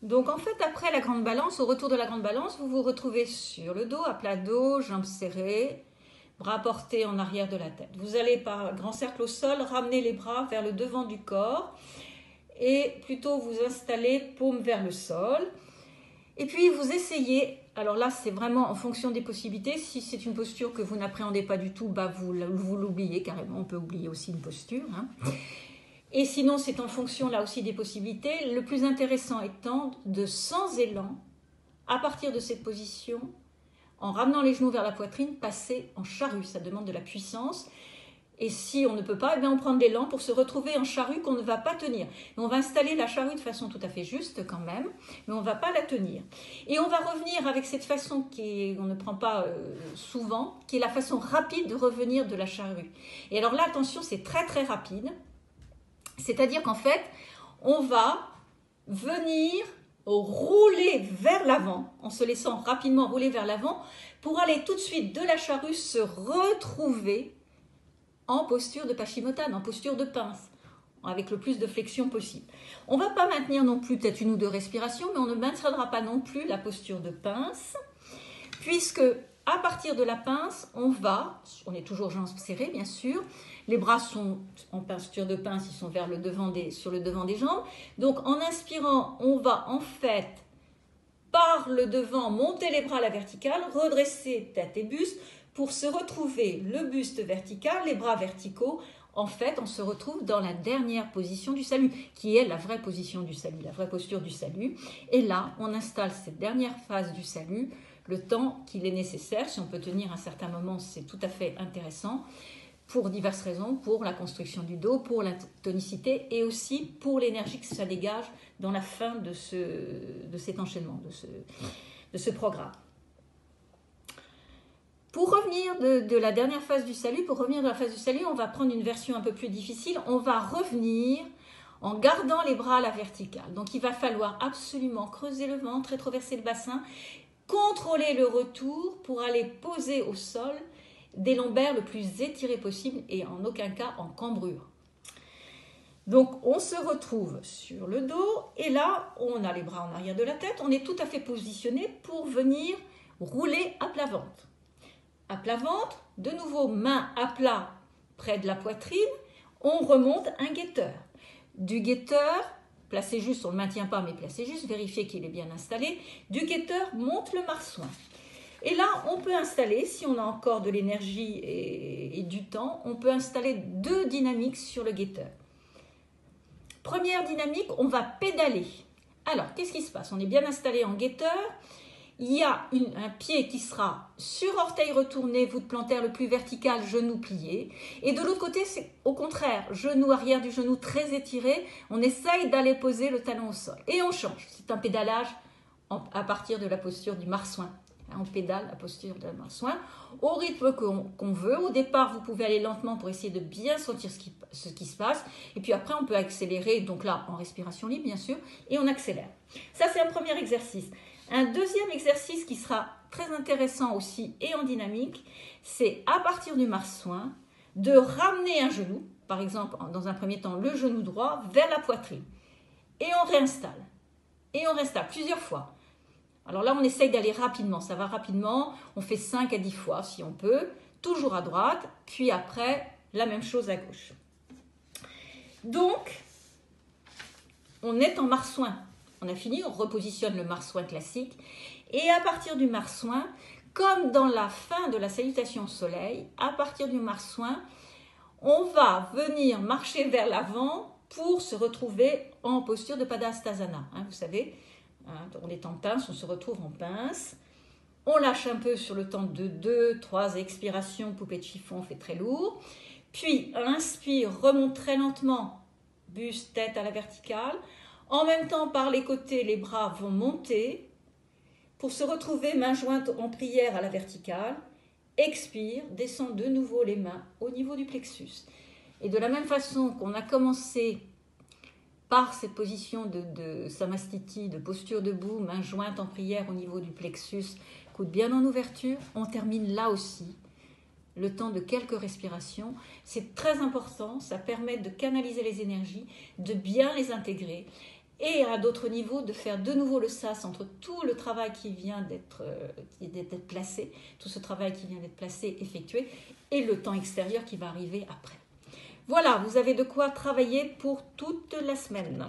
Donc en fait, après la grande balance, au retour de la grande balance, vous vous retrouvez sur le dos, à plat dos, jambes serrées, bras portés en arrière de la tête. Vous allez par grand cercle au sol, ramener les bras vers le devant du corps et plutôt vous installer paume vers le sol. Et puis vous essayez, alors là c'est vraiment en fonction des possibilités, si c'est une posture que vous n'appréhendez pas du tout, bah vous l'oubliez carrément, on peut oublier aussi une posture. Et sinon, c'est en fonction là aussi des possibilités. Le plus intéressant étant de sans élan, à partir de cette position, en ramenant les genoux vers la poitrine, passer en charrue. Ça demande de la puissance. Et si on ne peut pas, eh bien on prend de l'élan pour se retrouver en charrue qu'on ne va pas tenir. Mais on va installer la charrue de façon tout à fait juste quand même, mais on ne va pas la tenir. Et on va revenir avec cette façon qu'on ne prend pas souvent, qui est la façon rapide de revenir de la charrue. Et alors là, attention, c'est très très rapide. C'est-à-dire qu'en fait, on va venir rouler vers l'avant, en se laissant rapidement rouler vers l'avant, pour aller tout de suite de la charrue se retrouver en posture de Paschimottanā, en posture de pince, avec le plus de flexion possible. On ne va pas maintenir non plus peut-être une ou deux respirations, mais on ne maintiendra pas non plus la posture de pince, puisque à partir de la pince, on est toujours jambes serrées bien sûr, les bras sont en posture de pince, ils sont sur le devant des jambes. Donc en inspirant, on va en fait, par le devant, monter les bras à la verticale, redresser tête et buste pour se retrouver le buste vertical, les bras verticaux. En fait, on se retrouve dans la dernière position du salut, qui est la vraie position du salut, la vraie posture du salut. Et là, on installe cette dernière phase du salut, le temps qu'il est nécessaire. Si on peut tenir un certain moment, c'est tout à fait intéressant, pour diverses raisons, pour la construction du dos, pour la tonicité et aussi pour l'énergie que ça dégage dans la fin de cet enchaînement, de ce programme. Pour revenir de la dernière phase du salut, on va prendre une version un peu plus difficile. On va revenir en gardant les bras à la verticale. Donc il va falloir absolument creuser le ventre, rétroverser le bassin, contrôler le retour pour aller poser au sol des lombaires le plus étirés possible et en aucun cas en cambrure. Donc on se retrouve sur le dos et là on a les bras en arrière de la tête, on est tout à fait positionné pour venir rouler à plat ventre. À plat ventre, de nouveau main à plat près de la poitrine, on remonte un guetteur. Du guetteur, placez juste, on ne le maintient pas mais placez juste, vérifiez qu'il est bien installé. Du guetteur, monte le marsouin. Et là, on peut installer, si on a encore de l'énergie et du temps, on peut installer 2 dynamiques sur le guetteur. Première dynamique, on va pédaler. Alors, qu'est-ce qui se passe? On est bien installé en guetteur. Il y a un pied qui sera sur orteil retourné, voûte plantaire le plus vertical, genou plié. Et de l'autre côté, c'est au contraire, genou arrière du genou très étiré. On essaye d'aller poser le talon au sol. Et on change. C'est un pédalage à partir de la posture du marsouin. On pédale la posture de marsouin au rythme qu'on veut. Au départ, vous pouvez aller lentement pour essayer de bien sentir ce qui se passe. Et puis après, on peut accélérer, donc là, en respiration libre, bien sûr, et on accélère. Ça, c'est un premier exercice. Un deuxième exercice qui sera très intéressant aussi et en dynamique, c'est à partir du marsouin, de ramener un genou, par exemple, dans un premier temps, le genou droit vers la poitrine. Et on réinstalle. Et on réinstalle plusieurs fois. Alors là, on essaye d'aller rapidement, ça va rapidement, on fait 5 à 10 fois si on peut, toujours à droite, puis après, la même chose à gauche. Donc, on est en marsouin, on a fini, on repositionne le marsouin classique, et à partir du marsouin, comme dans la fin de la salutation au soleil, à partir du marsouin, on va venir marcher vers l'avant pour se retrouver en posture de Padahastasana, vous savez. On est en pince, on se retrouve en pince. On lâche un peu sur le temps de 2-3 expirations, poupée de chiffon, on fait très lourd. Puis, inspire, remonte très lentement, buste, tête à la verticale. En même temps, par les côtés, les bras vont monter pour se retrouver main jointe en prière à la verticale. Expire, descend de nouveau les mains au niveau du plexus. Et de la même façon qu'on a commencé par cette position de samastiti, de posture debout, main jointe en prière au niveau du plexus, coude bien en ouverture, on termine là aussi le temps de quelques respirations. C'est très important, ça permet de canaliser les énergies, de bien les intégrer et à d'autres niveaux de faire de nouveau le sas entre tout le travail qui vient d'être placé, tout ce travail qui vient d'être placé, effectué, et le temps extérieur qui va arriver après. Voilà, vous avez de quoi travailler pour toute la semaine.